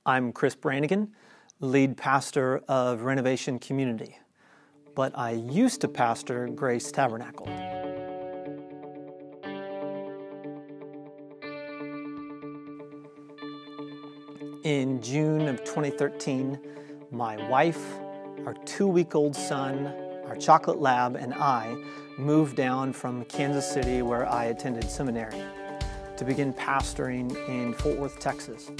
I'm Chris Branigan, lead pastor of Renovation Community, but I used to pastor Grace Tabernacle. In June of 2013, my wife, our 2-week-old son, our chocolate lab, and I moved down from Kansas City, where I attended seminary, to begin pastoring in Fort Worth, Texas.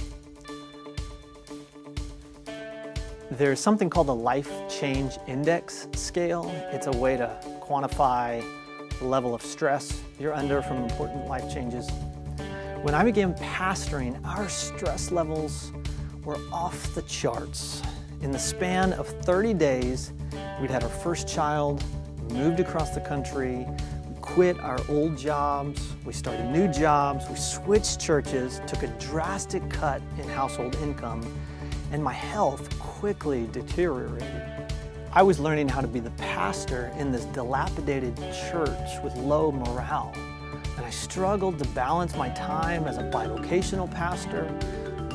There's something called the Life Change Index scale. It's a way to quantify the level of stress you're under from important life changes. When I began pastoring, our stress levels were off the charts. In the span of 30 days, we'd had our first child, moved across the country, we quit our old jobs, we started new jobs, we switched churches, took a drastic cut in household income, and my health quickly deteriorated. I was learning how to be the pastor in this dilapidated church with low morale, and I struggled to balance my time as a bivocational pastor,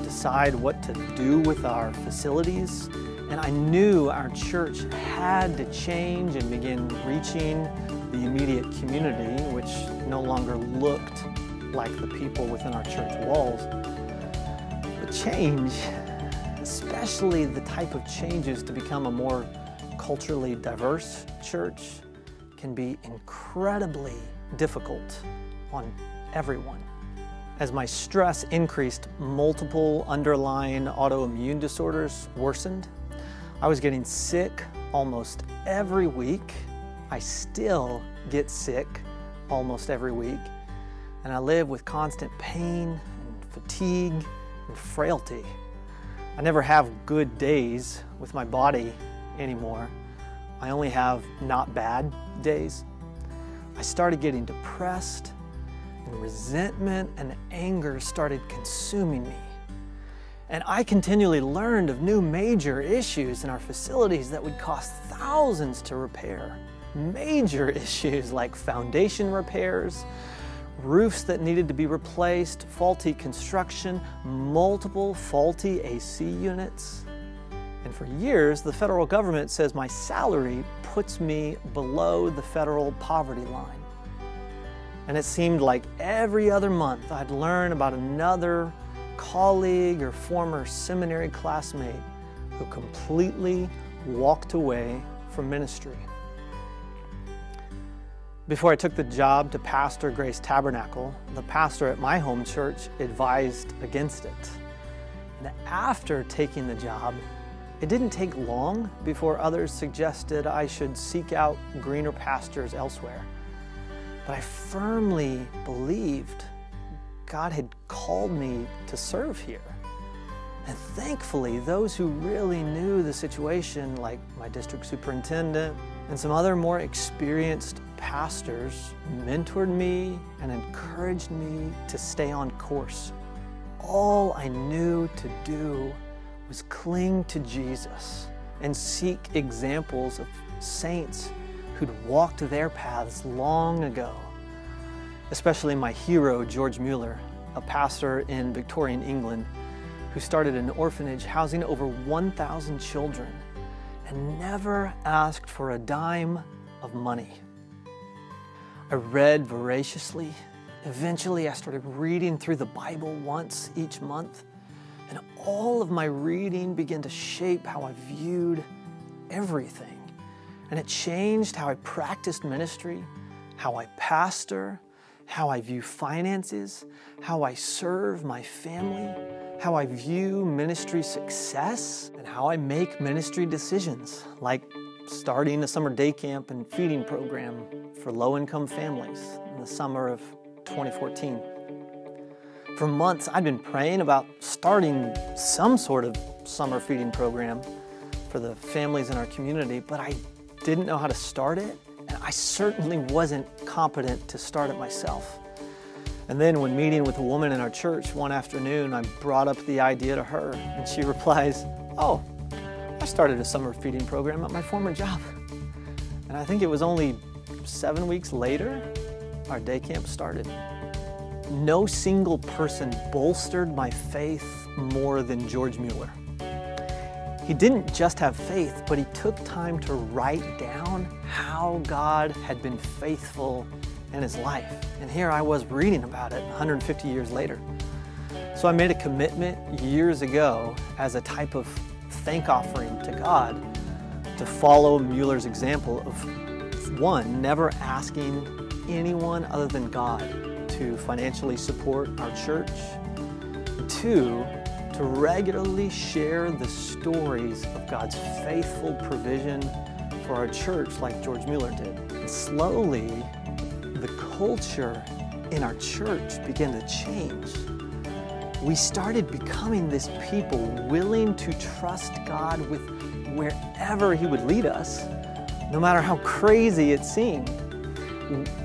decide what to do with our facilities, and I knew our church had to change and begin reaching the immediate community, which no longer looked like the people within our church walls. But change, especially the type of changes to become a more culturally diverse church, can be incredibly difficult on everyone. As my stress increased, multiple underlying autoimmune disorders worsened. I was getting sick almost every week. I still get sick almost every week. And I live with constant pain and fatigue and frailty. I never have good days with my body anymore. I only have not bad days. I started getting depressed, and resentment and anger started consuming me. And I continually learned of new major issues in our facilities that would cost thousands to repair. Major issues like foundation repairs, roofs that needed to be replaced, faulty construction, multiple faulty AC units. And for years, the federal government says my salary puts me below the federal poverty line. And it seemed like every other month I'd learn about another colleague or former seminary classmate who completely walked away from ministry. Before I took the job to pastor Grace Tabernacle, the pastor at my home church advised against it. And after taking the job, it didn't take long before others suggested I should seek out greener pastures elsewhere. But I firmly believed God had called me to serve here. And thankfully, those who really knew the situation, like my district superintendent and some other more experienced pastors, mentored me and encouraged me to stay on course. All I knew to do was cling to Jesus and seek examples of saints who'd walked their paths long ago. Especially my hero, George Mueller, a pastor in Victorian England, who started an orphanage housing over 1,000 children and never asked for a dime of money. I read voraciously. Eventually, I started reading through the Bible once each month, and all of my reading began to shape how I viewed everything. And it changed how I practiced ministry, how I pastor, how I view finances, how I serve my family, how I view ministry success, and how I make ministry decisions, like starting a summer day camp and feeding program for low-income families in the summer of 2014. For months, I'd been praying about starting some sort of summer feeding program for the families in our community, but I didn't know how to start it, and I certainly wasn't competent to start it myself. And then when meeting with a woman in our church one afternoon, I brought up the idea to her, and she replies, "Oh, I started a summer feeding program at my former job." And I think it was only 7 weeks later, our day camp started. No single person bolstered my faith more than George Mueller. He didn't just have faith, but he took time to write down how God had been faithful in his life. And here I was reading about it 150 years later. So I made a commitment years ago as a type of thank offering to God to follow Mueller's example of, one, never asking anyone other than God to financially support our church, two, to regularly share the stories of God's faithful provision for our church like George Mueller did. And slowly, the culture in our church began to change. We started becoming this people willing to trust God with wherever He would lead us, no matter how crazy it seemed.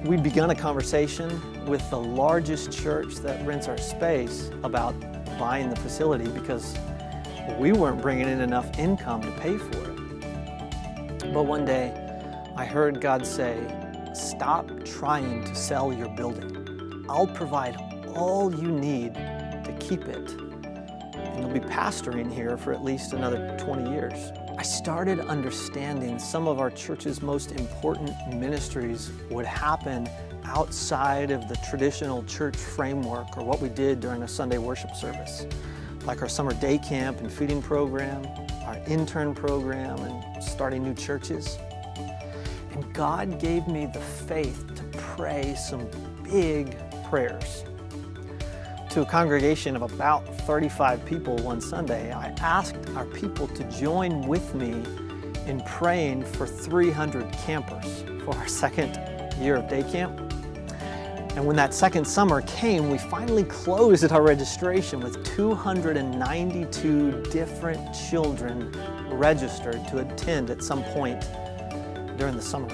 We'd begun a conversation with the largest church that rents our space about buying the facility because we weren't bringing in enough income to pay for it. But one day, I heard God say, "Stop trying to sell your building. I'll provide all you need to keep it. And you'll be pastoring here for at least another 20 years. I started understanding some of our church's most important ministries would happen outside of the traditional church framework or what we did during a Sunday worship service, like our summer day camp and feeding program, our intern program, and starting new churches. And God gave me the faith to pray some big prayers. To a congregation of about 35 people one Sunday, I asked our people to join with me in praying for 300 campers for our second year of day camp. And when that second summer came, we finally closed our registration with 292 different children registered to attend at some point during the summer.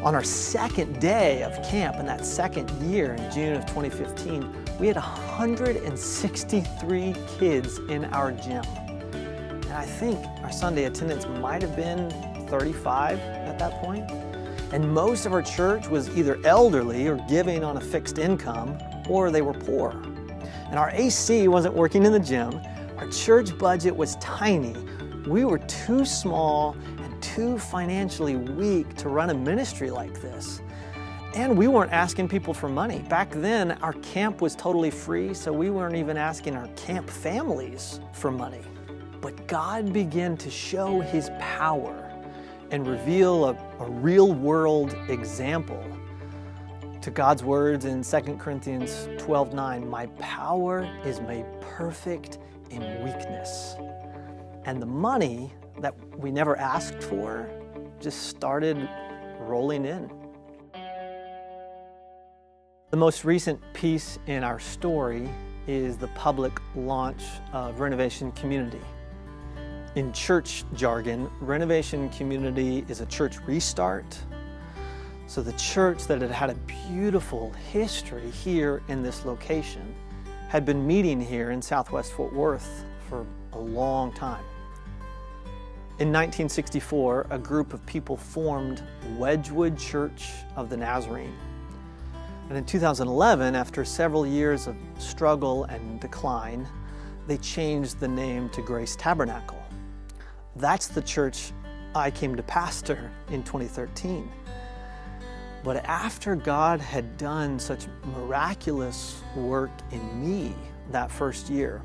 On our second day of camp in that second year in June of 2015, we had 163 kids in our gym. And I think our Sunday attendance might have been 35 at that point. And most of our church was either elderly or giving on a fixed income, or they were poor. And our AC wasn't working in the gym. Our church budget was tiny. We were too small and too financially weak to run a ministry like this. And we weren't asking people for money. Back then, our camp was totally free, so we weren't even asking our camp families for money. But God began to show His power and reveal a real-world example to God's words in 2 Corinthians 12:9, "My power is made perfect in weakness." And the money that we never asked for just started rolling in. The most recent piece in our story is the public launch of Renovation Community. In church jargon, Renovation Community is a church restart. So the church that had had a beautiful history here in this location had been meeting here in Southwest Fort Worth for a long time. In 1964, a group of people formed Wedgwood Church of the Nazarene. And in 2011, after several years of struggle and decline, they changed the name to Grace Tabernacle. That's the church I came to pastor in 2013. But after God had done such miraculous work in me that first year,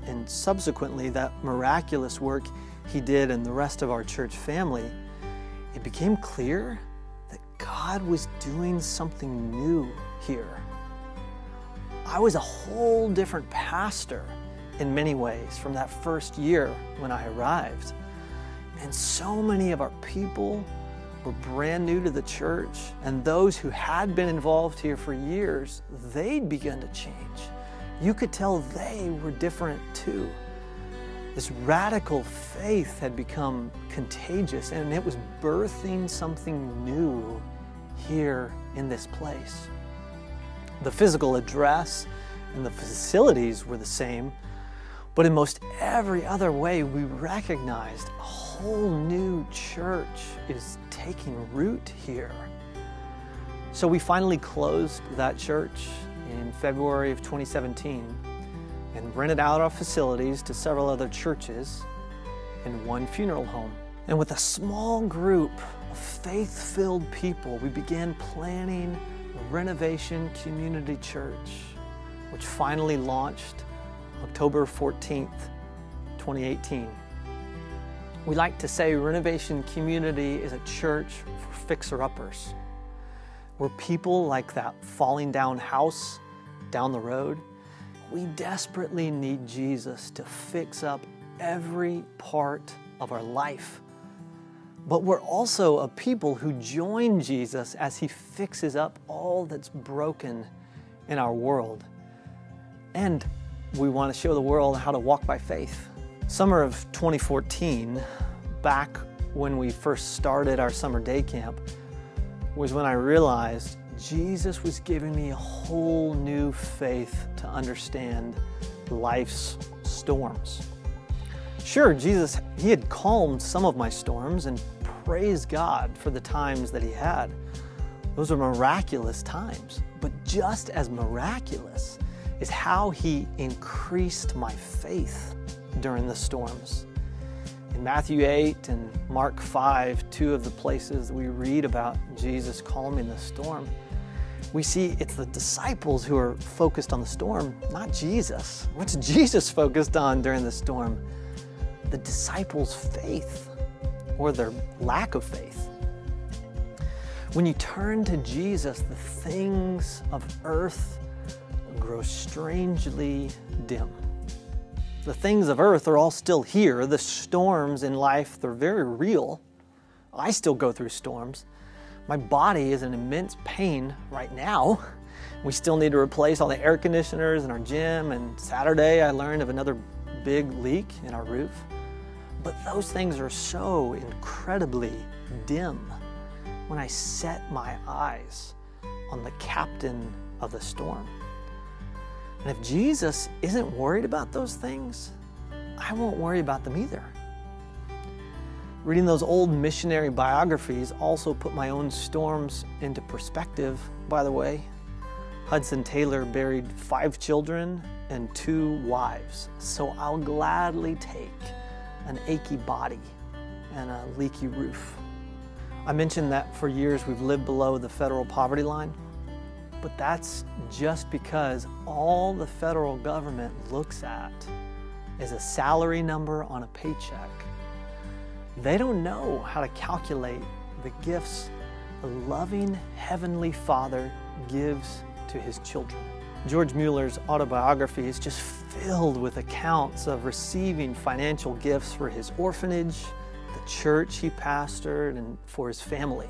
and subsequently that miraculous work He did in the rest of our church family, it became clear that God was doing something new here. I was a whole different pastor in many ways from that first year when I arrived. And so many of our people were brand new to the church, and those who had been involved here for years, they'd begun to change. You could tell they were different too. This radical faith had become contagious, and it was birthing something new here in this place. The physical address and the facilities were the same, but in most every other way, we recognized a whole new church is taking root here. So we finally closed that church in February of 2017 and rented out our facilities to several other churches and one funeral home. And with a small group of faith-filled people, we began planning the Renovation Community Church, which finally launched October 14th, 2018. We like to say Renovation Community is a church for fixer-uppers. We're people like that falling down house down the road. We desperately need Jesus to fix up every part of our life. But we're also a people who join Jesus as He fixes up all that's broken in our world. And we want to show the world how to walk by faith. Summer of 2014, back when we first started our summer day camp, was when I realized Jesus was giving me a whole new faith to understand life's storms. Sure, Jesus, He had calmed some of my storms, and praise God for the times that He had. Those are miraculous times. But just as miraculous is how He increased my faith during the storms. In Matthew 8 and Mark 5, two of the places we read about Jesus calming the storm, we see it's the disciples who are focused on the storm, not Jesus. What's Jesus focused on during the storm? The disciples' faith, or their lack of faith. When you turn to Jesus, the things of earth grow strangely dim. The things of earth are all still here. The storms in life, they're very real. I still go through storms. My body is in immense pain right now. We still need to replace all the air conditioners in our gym, and Saturday I learned of another big leak in our roof. But those things are so incredibly dim when I set my eyes on the captain of the storm. And if Jesus isn't worried about those things, I won't worry about them either. Reading those old missionary biographies also put my own storms into perspective, by the way. Hudson Taylor buried 5 children and 2 wives, so I'll gladly take an achy body and a leaky roof. I mentioned that for years we've lived below the federal poverty line, but that's just because all the federal government looks at is a salary number on a paycheck. They don't know how to calculate the gifts a loving Heavenly Father gives to His children. George Mueller's autobiography is just filled with accounts of receiving financial gifts for his orphanage, the church he pastored, and for his family.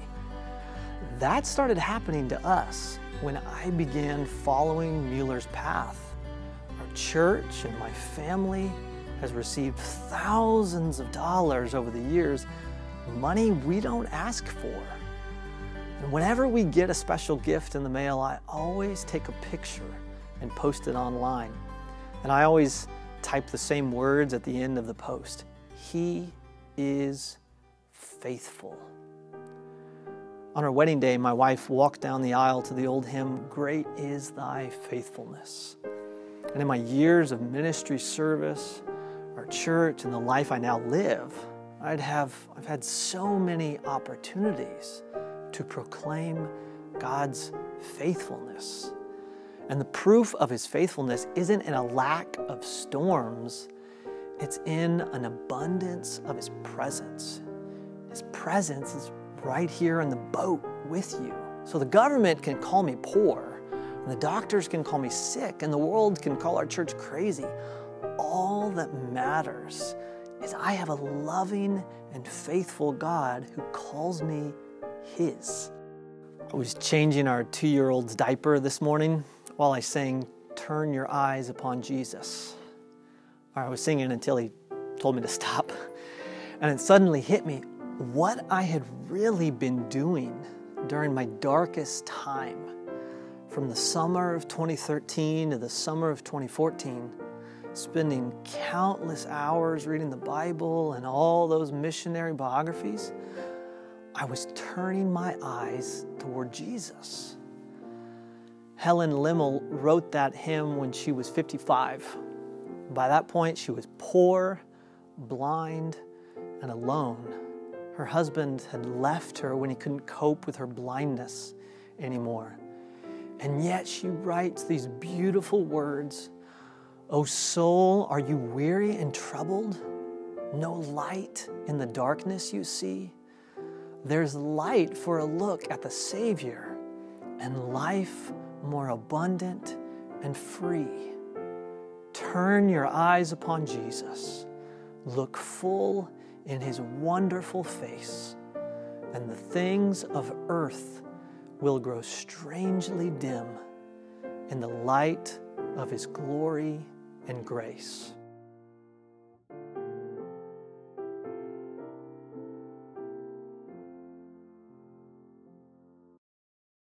That started happening to us when I began following Mueller's path. Our church and my family has received thousands of dollars over the years, money we don't ask for. And whenever we get a special gift in the mail, I always take a picture and post it online. And I always type the same words at the end of the post. He is faithful. On our wedding day, my wife walked down the aisle to the old hymn, "Great is Thy Faithfulness." And in my years of ministry service, our church, and the life I now live, I've had so many opportunities to proclaim God's faithfulness. And the proof of His faithfulness isn't in a lack of storms, it's in an abundance of His presence. His presence is right here in the boat with you. So the government can call me poor, and the doctors can call me sick, and the world can call our church crazy. All that matters is I have a loving and faithful God who calls me His. I was changing our 2-year-old's diaper this morning while I sang, "Turn Your Eyes Upon Jesus." I was singing until he told me to stop. And it suddenly hit me what I had really been doing during my darkest time. From the summer of 2013 to the summer of 2014, spending countless hours reading the Bible and all those missionary biographies, I was turning my eyes toward Jesus. Helen Limmel wrote that hymn when she was 55. By that point, she was poor, blind, and alone. Her husband had left her when he couldn't cope with her blindness anymore. And yet she writes these beautiful words, "O soul, are you weary and troubled? No light in the darkness you see? There's light for a look at the Savior, and life more abundant and free. Turn your eyes upon Jesus. Look full in His wonderful face, and the things of earth will grow strangely dim in the light of His glory and grace."